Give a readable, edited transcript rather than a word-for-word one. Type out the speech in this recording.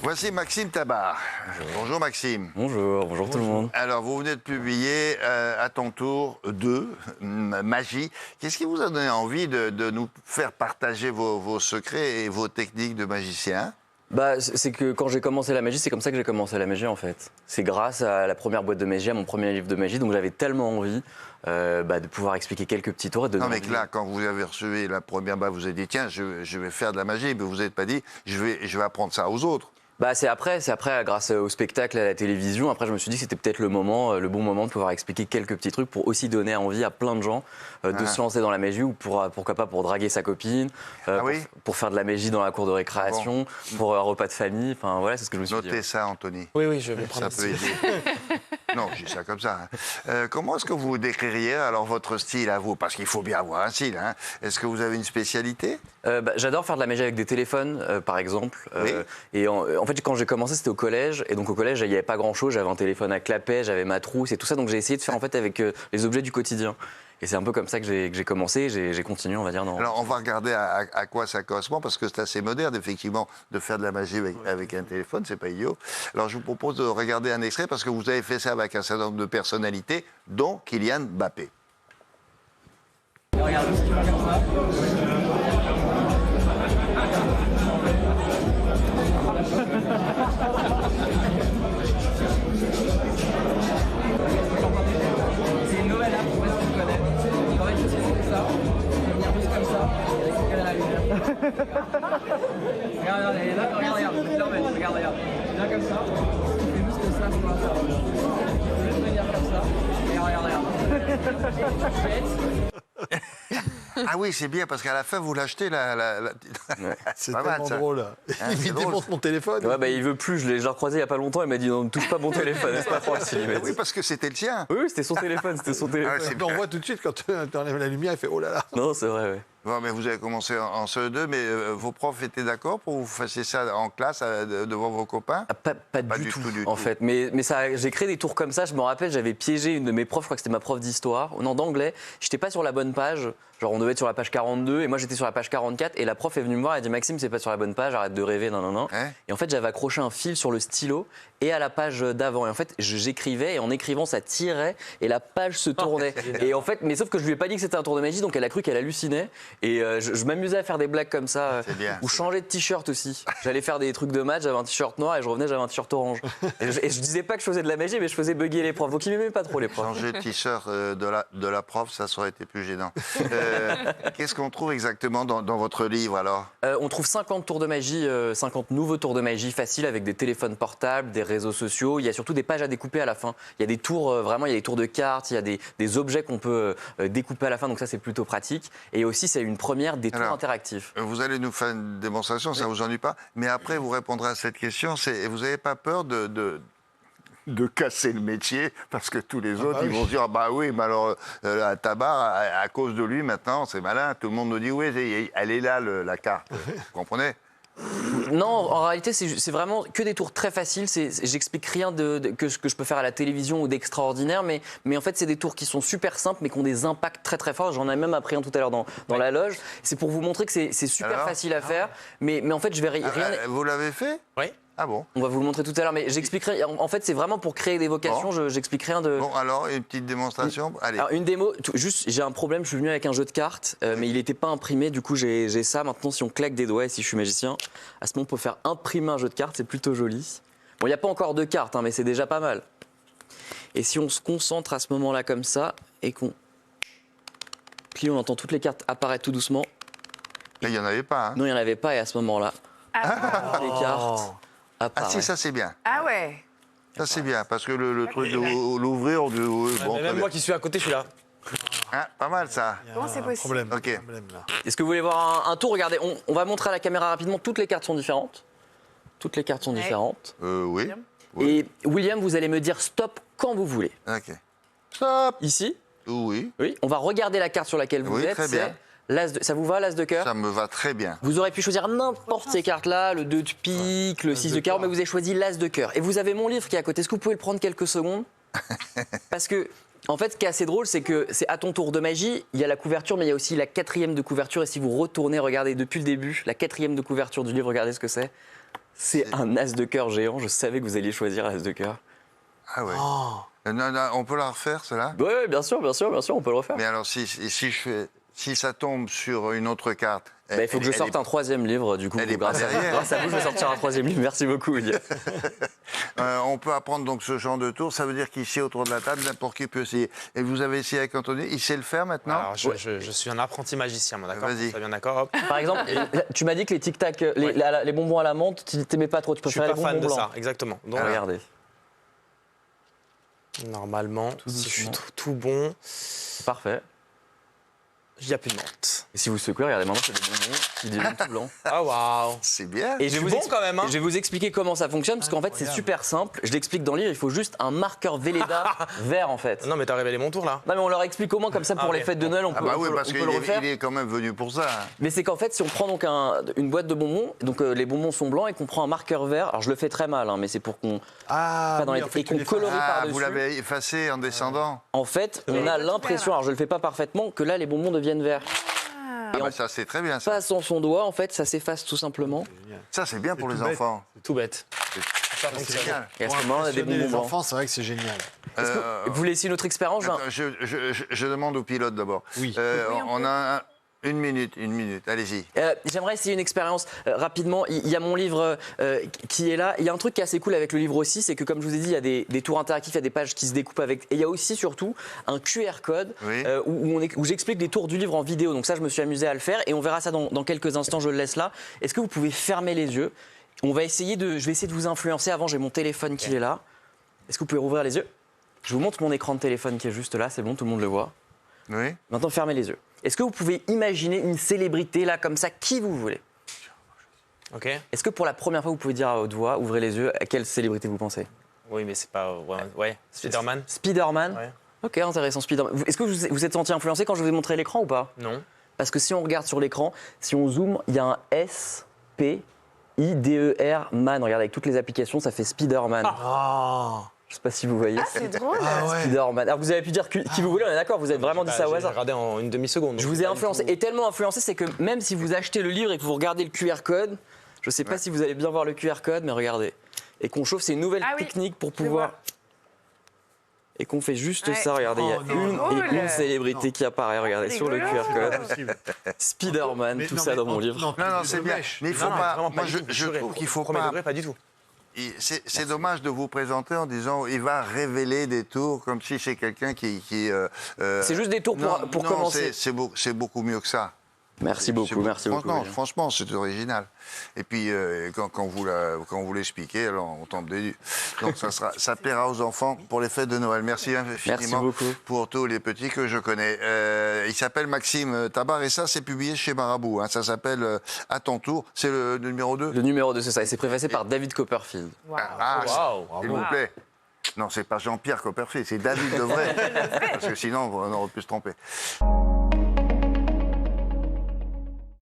Voici Maxime Tabar. Bonjour Maxime. Bonjour tout le monde. Alors, vous venez de publier à ton tour 2, Magie. Qu'est-ce qui vous a donné envie de nous faire partager vos secrets et vos techniques de magicien ? C'est que quand j'ai commencé la magie, c'est comme ça que j'ai commencé la magie en fait. C'est grâce à la première boîte de magie, à mon premier livre de magie, donc j'avais tellement envie de pouvoir expliquer quelques petits tours et de... Non mais là, quand vous avez reçu la première, vous avez dit tiens, je vais faire de la magie, mais vous n'êtes pas dit je vais apprendre ça aux autres. C'est après, grâce au spectacle, à la télévision. Après, je me suis dit que c'était peut-être le bon moment de pouvoir expliquer quelques petits trucs pour aussi donner envie à plein de gens de se lancer dans la magie ou pourquoi pas pour draguer sa copine, pour faire de la magie dans la cour de récréation, pour un repas de famille. Enfin voilà, c'est ce que je me suis dit. Notez ça, Anthony. Oui, je vais prendre ça. Ça peut aider. Non, je dis ça comme ça. Comment est-ce que vous décririez alors votre style à vous ? Parce qu'il faut bien avoir un style. Hein. Est-ce que vous avez une spécialité ? J'adore faire de la magie avec des téléphones, par exemple. Et en fait, quand j'ai commencé, c'était au collège. Et donc, au collège, il n'y avait pas grand-chose. J'avais un téléphone à clapet, j'avais ma trousse et tout ça. Donc, j'ai essayé de faire en fait avec les objets du quotidien. Et c'est un peu comme ça que j'ai commencé. J'ai continué, on va dire. Alors, on va regarder à quoi ça correspond, parce que c'est assez moderne, effectivement, de faire de la magie avec un téléphone. C'est pas idiot. Alors, je vous propose de regarder un extrait, parce que vous avez fait ça avec un certain nombre de personnalités, dont Kylian Mbappé. Regarde, si tu vas comme ça. C'est une nouvelle app, je sais pas si tu connais. En fait, je sais ça. Je vais venir juste comme ça et récupérer la lumière. Regarde, elle est là, regarde. Je vais te le remettre, regarde. Tu viens comme ça. Tu fais juste ça pour l'instant. Tu peux juste venir comme ça. Et regarde. Ah oui, c'est bien, parce qu'à la fin, vous l'achetez, C'est tellement drôle. Hein, il défonce mon téléphone. Il veut plus, je l'ai recroisé il n'y a pas longtemps, il m'a dit non, ne touche pas mon téléphone, c'est pas facile. Oui, parce que c'était le tien. Oui, c'était son téléphone, On voit tout de suite, quand tu enlèves la lumière, il fait oh là là. Non, c'est vrai, oui. Bon, mais vous avez commencé en CE2, mais vos profs étaient d'accord pour que vous fassiez ça en classe devant vos copains ? Pas du tout, en fait. Mais ça, j'ai créé des tours comme ça. Je me rappelle, j'avais piégé une de mes profs, je crois que c'était ma prof d'histoire, non, d'anglais. J'étais pas sur la bonne page. Genre, on devait être sur la page 42 et moi j'étais sur la page 44. Et la prof est venue me voir et a dit Maxime, c'est pas sur la bonne page, arrête de rêver, non. Et en fait, j'avais accroché un fil sur le stylo et à la page d'avant. Et en fait, j'écrivais et en écrivant, ça tirait et la page se tournait. Et en fait, mais sauf que je lui ai pas dit que c'était un tour de magie, donc elle a cru qu'elle hallucinait. Et je m'amusais à faire des blagues comme ça. Ou changer de t-shirt aussi. J'allais faire des trucs de match, j'avais un t-shirt noir et je revenais, j'avais un t-shirt orange. Et je disais pas que je faisais de la magie, mais je faisais bugger les profs. Donc ils m'aimaient pas trop, les profs. Changer de t-shirt de la prof, ça aurait été plus gênant. Qu'est-ce qu'on trouve exactement dans votre livre alors ? On trouve 50 tours de magie, 50 nouveaux tours de magie faciles avec des téléphones portables, des réseaux sociaux. Il y a surtout des pages à découper à la fin. Il y a des tours, vraiment, il y a des tours de cartes, il y a des objets qu'on peut découper à la fin. Donc ça, c'est plutôt pratique. Et aussi, c'est une première des tours interactifs. Vous allez nous faire une démonstration, ça ne vous ennuie pas. Mais après, vous répondrez à cette question. Vous n'avez pas peur de casser le métier, parce que tous les autres, ils vont se dire, oui, mais alors, à Tabar, à cause de lui, maintenant, c'est malin, tout le monde nous dit, oui, elle est là, la carte, vous comprenez ? Non, en réalité, c'est vraiment que des tours très faciles. J'explique rien que je peux faire à la télévision ou d'extraordinaire, mais en fait, c'est des tours qui sont super simples, mais qui ont des impacts très très forts. J'en ai même appris un tout à l'heure dans la loge. C'est pour vous montrer que c'est super facile à faire, mais en fait, je vais rien... Vous l'avez fait ? Oui. Ah bon ? On va vous le montrer tout à l'heure, mais j'expliquerai. En fait, c'est vraiment pour créer des vocations. J'explique rien de. Bon, alors une petite démonstration. Allez. Alors, une démo. Juste, j'ai un problème. Je suis venu avec un jeu de cartes, mais il n'était pas imprimé. Du coup, j'ai ça. Maintenant, si on claque des doigts et si je suis magicien, à ce moment, on peut faire imprimer un jeu de cartes. C'est plutôt joli. Bon, il n'y a pas encore de cartes, mais c'est déjà pas mal. Et si on se concentre à ce moment-là comme ça et qu'on plie, on entend toutes les cartes apparaître tout doucement. Là, il n'y en avait pas. Non, il n'y en avait pas. Et à ce moment-là, les cartes. Ah si, ça c'est bien. Ah ouais. Ça c'est bien, parce que le truc de l'ouvrir, Même moi qui suis à côté, je suis là. Pas mal ça. Comment c'est possible ? Ok. Est-ce que vous voulez voir un tour ? Regardez, on va montrer à la caméra rapidement. Toutes les cartes sont différentes. Toutes les cartes sont différentes. Oui. Et William, vous allez me dire stop quand vous voulez. Ok. Stop. Ici ? Oui. Oui. On va regarder la carte sur laquelle vous êtes. Très bien. Ça vous va, l'as de cœur ? Ça me va très bien. Vous aurez pu choisir n'importe ces cartes-là, le 2 de pique, le 6 de carreau, mais vous avez choisi l'as de cœur. Et vous avez mon livre qui est à côté. Est-ce que vous pouvez le prendre quelques secondes ? Parce que, en fait, ce qui est assez drôle, c'est que c'est à ton tour de magie, il y a la couverture, mais il y a aussi la 4e de couverture. Et si vous retournez, regardez depuis le début, la 4e de couverture du livre, regardez ce que c'est. C'est un as de cœur géant. Je savais que vous alliez choisir l'as de cœur. Ah ouais. Oh. Non, non, on peut la refaire, cela? Oui, bien sûr, on peut le refaire. Mais alors, si ça tombe sur une autre carte... Bah, il faut que je sorte un 3e livre, du coup. Elle est pas derrière. Grâce à vous, je vais sortir un 3e livre. Merci beaucoup, Olivier. On peut apprendre donc ce genre de tour. Ça veut dire qu'ici, autour de la table, n'importe qui peut essayer. Et vous avez essayé avec Anthony. Il sait le faire maintenant? Alors, je suis un apprenti magicien, moi, d'accord? Vas-y. Ça bien d'accord, hop. Par exemple, tu m'as dit que les tic-tac, les bonbons à la menthe, tu t'aimais pas trop. Tu Je suis préférais pas les bonbons fan de blancs. ça, exactement. Donc, Regardez. normalement, si je suis doucement. tout bon, Parfait. il n'y a plus de menthe. Et si vous secouez, regardez, maintenant, c'est des bonbons qui deviennent tout blancs. Ah, waouh! C'est bien. Et je vais, C'est vous bon quand même, hein. et je vais vous expliquer comment ça fonctionne, parce qu'en fait, c'est super simple. Je l'explique dans le livre, il faut juste un marqueur Velleda vert, en fait. Non, mais t'as révélé mon tour, là. Non, mais on leur explique comment, comme ça, pour Ah, les ok. fêtes de Noël, on peut, Ah bah on oui, peut- parce on qu'il peut le refaire. est quand même venu pour ça. Hein. Mais c'est qu'en fait, si on prend donc une boîte de bonbons, donc les bonbons sont blancs et qu'on prend un marqueur vert, alors je le fais très mal, hein, mais c'est pour qu'on Ah, pas dans oui, les en fait, et tu qu'on les fais- colorie Ah, par-dessus. vous l'avez effacé en descendant? En fait, on a l'impression, alors je le fais pas parfaitement, que là les bonbons deviennent verts. Ah Et bah en ça, c'est très bien, ça. passant son doigt, en fait, ça s'efface tout simplement. Ça, c'est bien pour les tout bête. enfants. C'est tout bête. Ça C'est fonctionne. génial. Et à ce moment, on a des Impressionner bonbons les blancs. enfants, c'est vrai que c'est génial. Vous voulez essayer une autre expérience Attends, je demande au pilote d'abord. Oui. On a une minute. Allez-y. J'aimerais essayer une expérience rapidement. Il y a mon livre qui est là. Il y a un truc qui est assez cool avec le livre aussi, c'est que comme je vous ai dit, il y a des tours interactifs, il y a des pages qui se découpent avec. Et il y a aussi surtout un QR code Oui. où j'explique les tours du livre en vidéo. Donc ça, je me suis amusé à le faire et on verra ça dans quelques instants. Je le laisse là. Est-ce que vous pouvez fermer les yeux? Je vais essayer de vous influencer. Avant, j'ai mon téléphone qui est là. Est-ce que vous pouvez rouvrir les yeux? Je vous montre mon écran de téléphone qui est juste là. C'est bon, tout le monde le voit. Oui. Maintenant, fermez les yeux. Est-ce que vous pouvez imaginer une célébrité là, comme ça, qui vous voulez? Ok? Est-ce que pour la première fois, vous pouvez dire à haute voix, ouvrez les yeux, à quelle célébrité vous pensez? Oui, mais c'est pas. Ouais. Spider-Man? Spider-Man. Ouais. Ok, intéressant, Spider-Man. Est-ce que vous êtes senti influencé quand je vous ai montré l'écran ou pas? Non. Parce que si on regarde sur l'écran, si on zoome, il y a un S-P-I-D-E-R Man. Regardez, avec toutes les applications, ça fait Spider-Man. Ah, Je sais pas si vous voyez. C'est drôle. ah ouais. Spider-Man. Alors vous avez pu dire qui vous voulez, on est d'accord, vous avez vraiment dit ça au J'ai hasard. regardé en une demi-seconde. Je vous ai influencé. Et tellement influencé, c'est que même si vous achetez le livre et que vous regardez le QR code, je sais pas si vous allez bien voir le QR code, mais regardez. Et qu'on chauffe, c'est une nouvelle Ah oui, technique pour je pouvoir. Et qu'on fait juste Ouais. ça, regardez, il y a Oh, non, une non. et une célébrité qui apparaît, regardez, sur le rigolo. QR code. Possible. Spider-Man, Mais tout non, ça mais dans mon en- livre. Non, c'est bien. Mais il faut Non, pas. vraiment Moi, du je tout, je juré. trouve qu'il faut Premier pas. degré, pas du tout. C'est dommage de vous présenter en disant il va révéler des tours comme si c'est quelqu'un qui. C'est juste des tours pour non, commencer. c'est beaucoup mieux que ça. Merci beaucoup, merci beaucoup. Non, William. franchement, c'est original. Et puis, quand vous l'expliquez, alors on tombe des nues. Donc, ça plaira aux enfants pour les fêtes de Noël. Merci infiniment beaucoup. pour tous les petits que je connais. Il s'appelle Maxime Tabar et ça, c'est publié chez Marabout. Hein. Ça s'appelle À ton tour. C'est le numéro 2. Le numéro 2, c'est ça. Et c'est préfacé par David Copperfield. Waouh. S'il vous plaît. Non, c'est pas Jean-Pierre Copperfield, c'est David Devray. Parce que sinon, on aurait pu se tromper.